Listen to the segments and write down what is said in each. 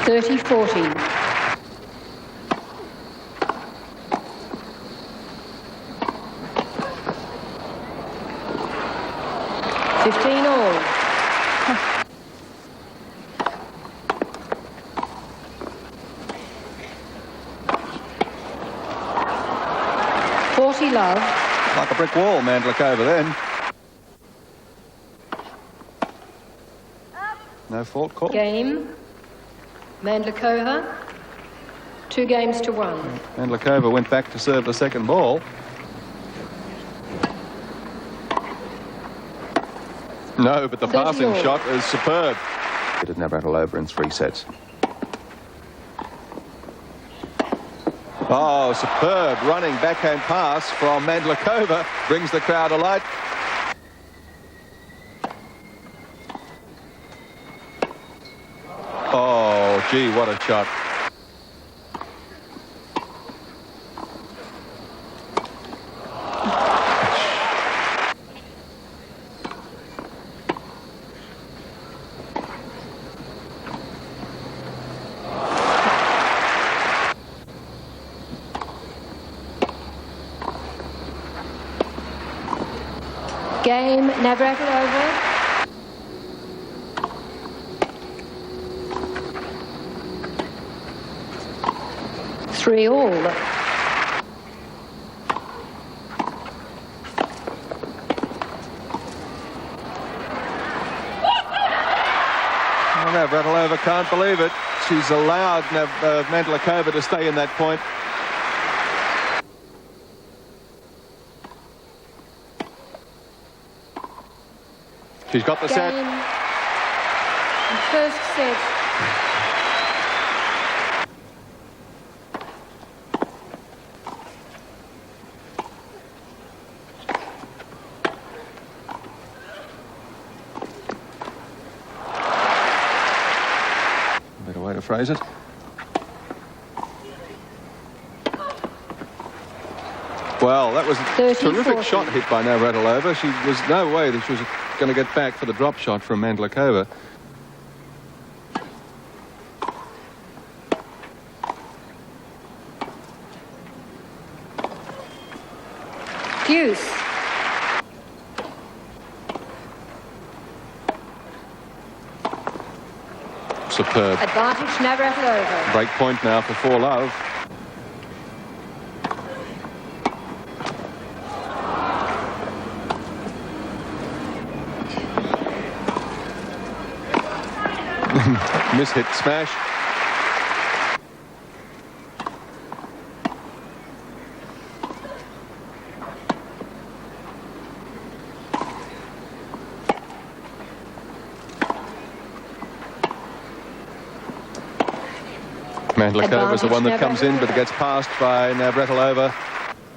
30-40. All. 40 love. Like a brick wall, Mandlikova then. No fault call. Game. Mandlikova. 2 games to 1. Mandlikova went back to serve the second ball. No, but the passing shot is superb. It had Navratilova in 3 sets. Oh, superb running backhand pass from Mandlikova brings the crowd alight. Oh, gee, what a shot. Game, Navratilova. Three all. Navratilova can't believe it. She's allowed Mandlikova to stay in that point. She's got the set. First set. Better way to phrase it. Well, that was a terrific shot hit by Navratilova. She was no way that she was going to get back for the drop shot from Mandlikova. Deuce. Superb. Advantage Navratilova. Break point now for 4 love. Miss-hit smash. Mandlikova is the one that comes in, but it gets passed by Navratilova.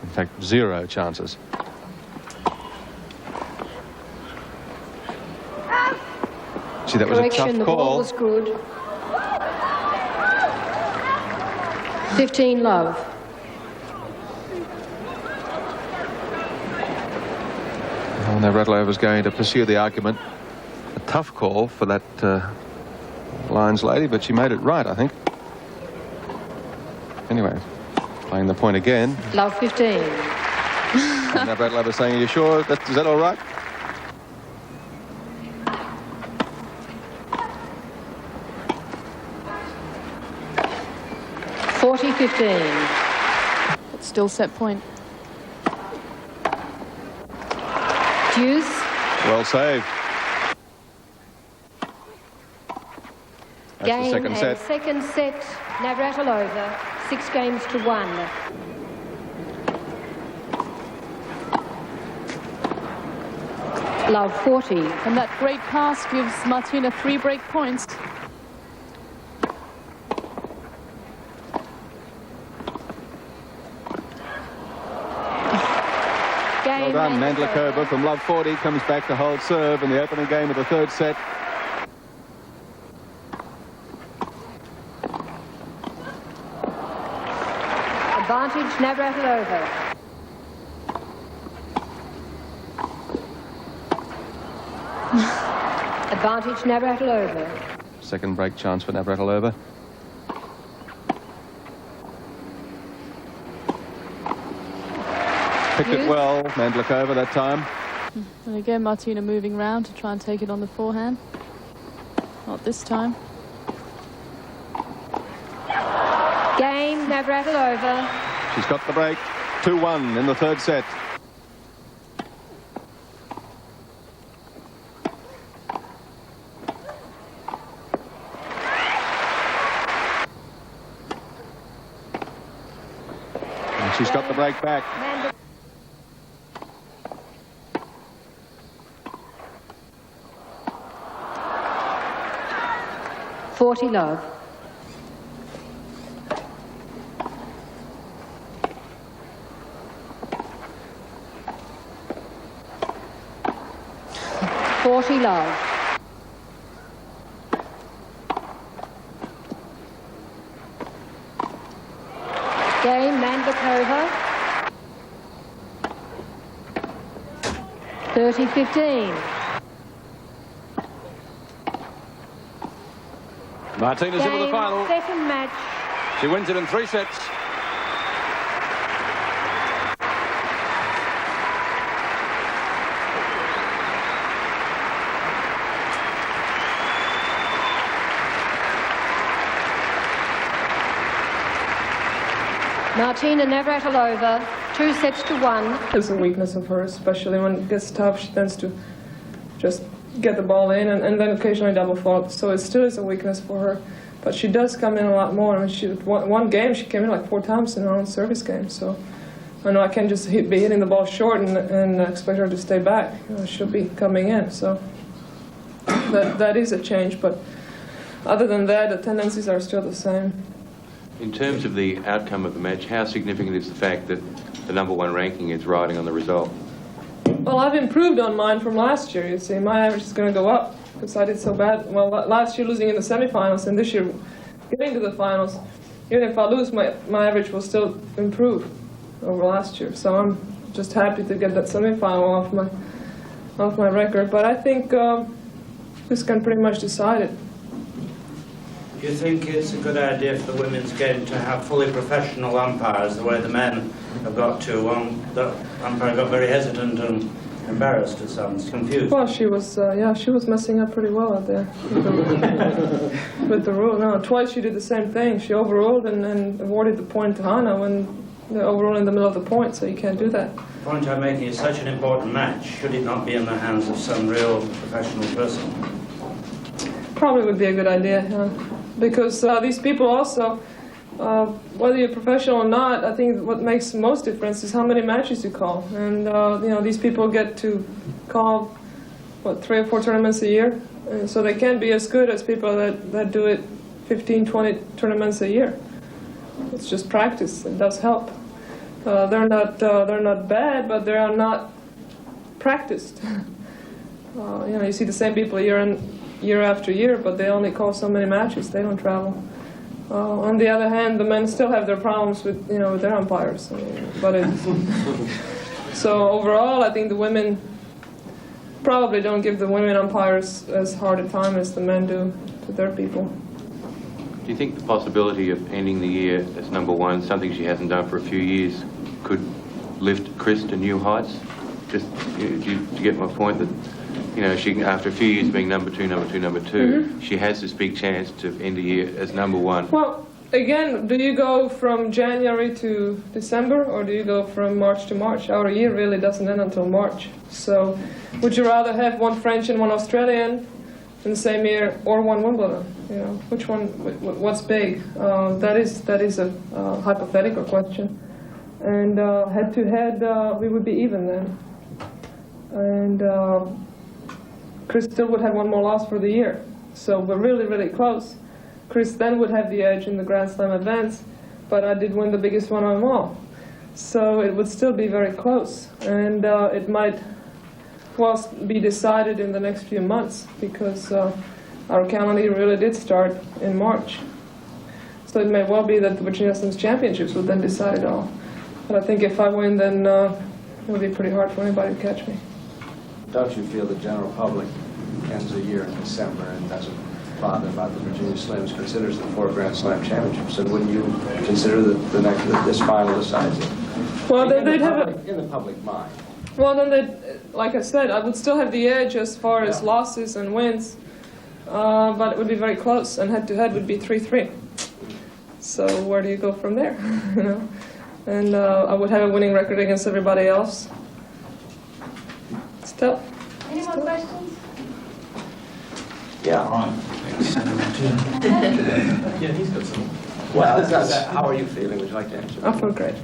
In fact, 0 chances. See, that was a tough The call. ball was good. 15 love. Well, Navratilova's going to pursue the argument. A tough call for that Lions lady, but she made it right, I think. Anyway, playing the point again. Love 15. And Navratilova saying, are you sure? Is that all right? It's still set point. Deuce. Well saved. That's Game the second set. Second set, Navratilova, 6 games to 1. Love 40. And that great pass gives Martina 3 break points. Well done, Mandlikova from love 40 comes back to hold serve in the opening game of the third set. Advantage Navratilova. Advantage Navratilova. Second break chance for Navratilova. Picked it well, Mandlikova, that time. And again, Martina moving round to try and take it on the forehand. Not this time. Game, Navratilova. She's got the break. 2-1 in the third set. And she's got the break back. 40 love. Love. Game, Mandlikova. 30-15. Martina's into the final. Second match. She wins it in 3 sets. Martina Navratilova, 2-1. It's a weakness of hers, especially when it gets tough. She tends to just get the ball in and then occasionally double fault. So it still is a weakness for her. But she does come in a lot more. I mean, one game she came in like 4 times in her own service game. So I know I can't just be hitting the ball short and expect her to stay back. You know, she'll be coming in. So that is a change. But other than that, the tendencies are still the same. In terms of the outcome of the match, how significant is the fact that the #1 ranking is riding on the result? Well, I've improved on mine from last year. You see, my average is going to go up because I did so bad. Well, last year losing in the semifinals, and this year getting to the finals. Even if I lose, my average will still improve over last year. So I'm just happy to get that semifinal off my record. But I think this can pretty much decide it. Do you think it's a good idea for the women's game to have fully professional umpires, the way the men have got to? The umpire got very hesitant and embarrassed, it sounds confused. Well, she was messing up pretty well out there with the rule. No, twice she did the same thing. She overruled and awarded the point to Hana when they overruled in the middle of the point, so you can't do that. The point I'm making is such an important match. Should it not be in the hands of some real professional person? Probably would be a good idea, because these people also, whether you're professional or not, I think what makes the most difference is how many matches you call. And you know, these people get to call, what, 3 or 4 tournaments a year? And so they can't be as good as people that do it 15, 20 tournaments a year. It's just practice. It does help. They're not bad, but they are not practiced. You know, you see the same people year after year, but they only call so many matches. They don't travel. On the other hand, the men still have their problems with their umpires. So overall, I think the women probably don't give the women umpires as hard a time as the men do to their people. Do you think the possibility of ending the year as #1, something she hasn't done for a few years, could lift Chris to new heights? Just do you get my point that, you know, she, after a few years being #2, Mm-hmm. she has this big chance to end the year as #1. Well, again, do you go from January to December, or do you go from March to March? Our year really doesn't end until March. So would you rather have 1 French and 1 Australian in the same year, or 1 Wimbledon? You know, which one, what's big? That is a hypothetical question. And head-to-head, we would be even then. And Chris still would have 1 more loss for the year. So we're really, really close. Chris then would have the edge in the Grand Slam events, but I did win the biggest one of them all. So it would still be very close. And it might well be decided in the next few months, because our calendar really did start in March. So it may well be that the Virginia Slams Championships would then decide it all. But I think if I win, then it would be pretty hard for anybody to catch me. Don't you feel the general public ends a year in December and doesn't bother about the Virginia Slams, considers the 4 Grand Slam championships? And wouldn't you consider that this final decides it? Well, then they'd have a... In the public mind. Well, then they'd, like I said, I would still have the edge as far as losses and wins. But it would be very close, and head-to-head would be 3-3. So where do you go from there? You know, and I would have a winning record against everybody else. It's tough. Any more questions? Yeah. Yeah, he's got some. Well, how are you feeling? Would you like to answer? I feel great.